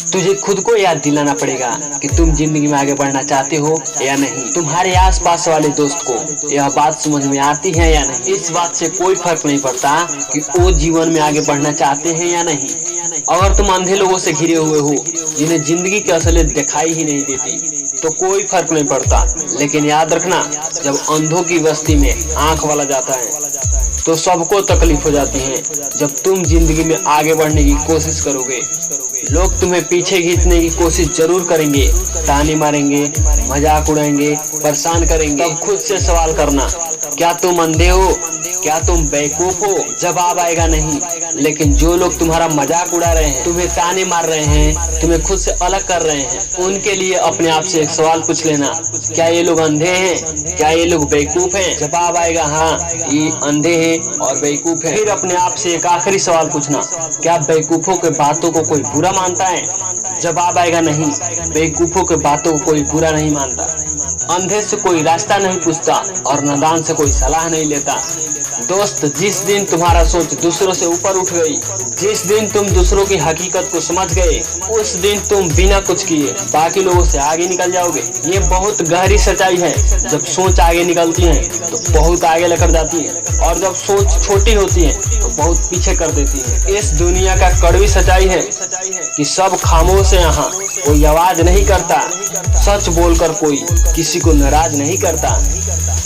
तुझे खुद को याद दिलाना पड़ेगा कि तुम जिंदगी में आगे बढ़ना चाहते हो या नहीं। तुम्हारे आसपास वाले दोस्त को यह बात समझ में आती है या नहीं। इस बात से कोई फर्क नहीं पड़ता कि वो जीवन में आगे बढ़ना चाहते हैं या नहीं। अगर तुम अंधे लोगों से घिरे हुए हो जिन्हें जिंदगी की असलियत दिखाई ही नहीं देती तो कोई फर्क नहीं पड़ता। लेकिन याद रखना, जब अंधों की बस्ती में आंख वाला जाता है तो सबको तकलीफ हो जाती है। जब तुम जिंदगी में आगे बढ़ने की कोशिश करोगे, लोग तुम्हें पीछे खींचने की कोशिश जरूर करेंगे, ताने मारेंगे, मजाक उड़ाएंगे, परेशान करेंगे। तब खुद से सवाल करना, क्या तुम अंधे हो, क्या तुम बेवकूफ हो? जवाब आएगा नहीं। लेकिन जो लोग तुम्हारा मजाक उड़ा रहे हैं, तुम्हें ताने मार रहे हैं, तुम्हें खुद से अलग कर रहे हैं, उनके लिए अपने आप से एक सवाल पूछ लेना, क्या ये लोग अंधे हैं, क्या ये लोग बेवकूफ हैं? जवाब आएगा हाँ, ये अंधे हैं और बेवकूफ हैं। फिर अपने आप से एक आखिरी सवाल पूछना, क्या बेवकूफों के बातों को कोई बुरा मानता है? जवाब आएगा नहीं, बेवकूफों के बातों को कोई बुरा नहीं मानता। अंधे से कोई रास्ता नहीं पूछता और नादान से कोई सलाह नहीं लेता। दोस्त, जिस दिन तुम्हारा सोच दूसरों से ऊपर उठ गई, जिस दिन तुम दूसरों की हकीकत को समझ गए, उस दिन तुम बिना कुछ किए बाकी लोगों से आगे निकल जाओगे। ये बहुत गहरी सच्चाई है। जब सोच आगे निकलती है तो बहुत आगे लेकर जाती है, और जब सोच छोटी होती है तो बहुत पीछे कर देती है। इस दुनिया का कड़वी सच्चाई है कि सब खामोश है, यहाँ कोई आवाज नहीं करता। सच बोलकर कोई किसी को नाराज नहीं करता।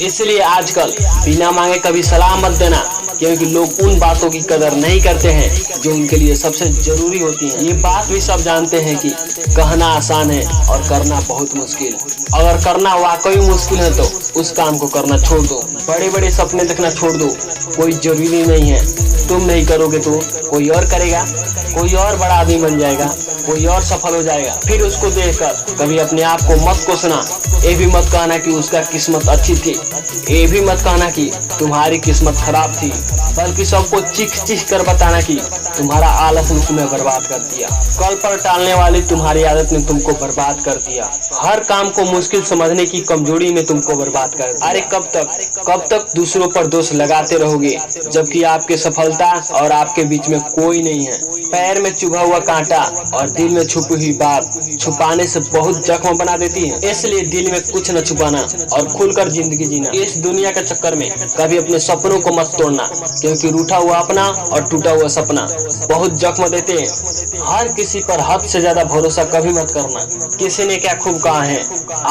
इसलिए आजकल बिना मांगे कभी सलाह मत देना, क्योंकि लोग उन बातों की कदर नहीं करते हैं जो उनके लिए सबसे जरूरी होती है। ये बात भी सब जानते हैं कि कहना आसान है और करना बहुत मुश्किल। अगर करना वाकई मुश्किल है तो उस काम को करना छोड़ दो। बड़े बड़े सपने देखना छोड़ दो, कोई जरूरी नहीं है। तुम नहीं करोगे तो कोई और करेगा, कोई और बड़ा आदमी बन जाएगा, कोई और सफल हो जाएगा। फिर उसको देखकर कभी अपने आप को मत कोसना। ये भी मत कहना कि उसका किस्मत अच्छी थी, ये भी मत कहना कि तुम्हारी किस्मत खराब थी, बल्कि सबको चीख चीख कर बताना कि तुम्हारा आलस ने तुम्हें बर्बाद कर दिया, कल पर टालने वाली तुम्हारी आदत ने तुमको बर्बाद कर दिया, हर काम को मुश्किल समझने की कमजोरी में तुमको बर्बाद कर दिया। अरे कब तक दूसरों पर दोष लगाते रहोगे, जबकि आपके सफलता और आपके बीच में कोई नहीं है। पैर में चुभा हुआ कांटा और दिल में छुपी हुई बात छुपाने से बहुत जख्म बना देती है। इसलिए दिल में कुछ न छुपाना और खुलकर जिंदगी जीना। इस दुनिया के चक्कर में कभी अपने सपनों को मत तोड़ना, क्योंकि रूठा हुआ अपना और टूटा हुआ सपना बहुत जख्म देते हैं। हर किसी पर हद से ज्यादा भरोसा कभी मत करना। किसी ने क्या खूब कहा है,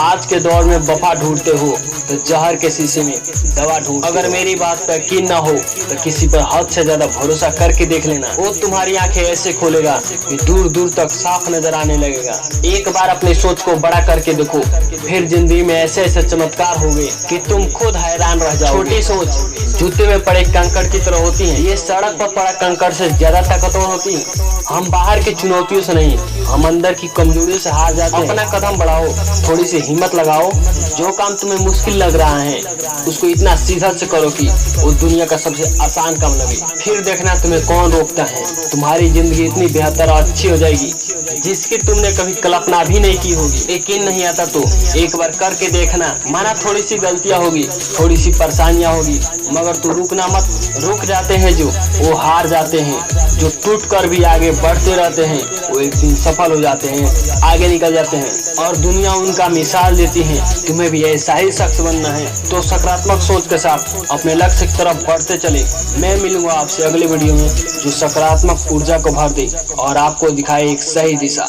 आज के दौर में वफा ढूंढते हो तो जहर के शीशे में दवा ढूंढ। अगर मेरी बात पर यकीन न हो तो किसी पर हद से ज्यादा भरोसा करके देख लेना। वो तुम्हारी आंखें ऐसे खोलेगा कि दूर दूर तक साफ नजर आने लगेगा। एक बार अपनी सोच को बड़ा करके देखो, फिर जिंदगी में ऐसे ऐसे चमत्कार होंगे कि तुम खुद हैरान रह जाओ। छोटी सोच जूते में पड़े कंकड़ की तरह होती है। ये सड़क पर पड़ा कंकड़ से ज्यादा ताकतवर होती है। हम बाहर की चुनौतियों से नहीं, हम अंदर की कमजोरियों से हार जाते हैं। अपना कदम बढ़ाओ, थोड़ी सी हिम्मत लगाओ। जो काम तुम्हें मुश्किल लग रहा है उसको इतना सीधा से करो कि वो दुनिया का सबसे आसान काम लगे। फिर देखना तुम्हें कौन रोकता है। तुम्हारी जिंदगी इतनी बेहतर और अच्छी हो जाएगी जिसकी तुमने कभी कल्पना भी नहीं की होगी। यकीन नहीं आता तो एक बार करके देखना। माना थोड़ी सी गलतियां होगी, थोड़ी सी परेशानियां होगी, मगर तू रुकना मत। रुक जाते हैं जो, वो हार जाते हैं। जो टूट कर भी आगे बढ़ते रहते हैं वो एक दिन सफल हो जाते हैं, आगे निकल जाते हैं और दुनिया उनका मिसाल देती है। तुम्हें भी ऐसा ही शख्स बनना है तो सकारात्मक सोच के साथ अपने लक्ष्य की तरफ बढ़ते चले। मैं मिलूंगा आपसे अगले वीडियो में जो सकारात्मक ऊर्जा को भर दे और आपको दिखाए एक सही दिशा।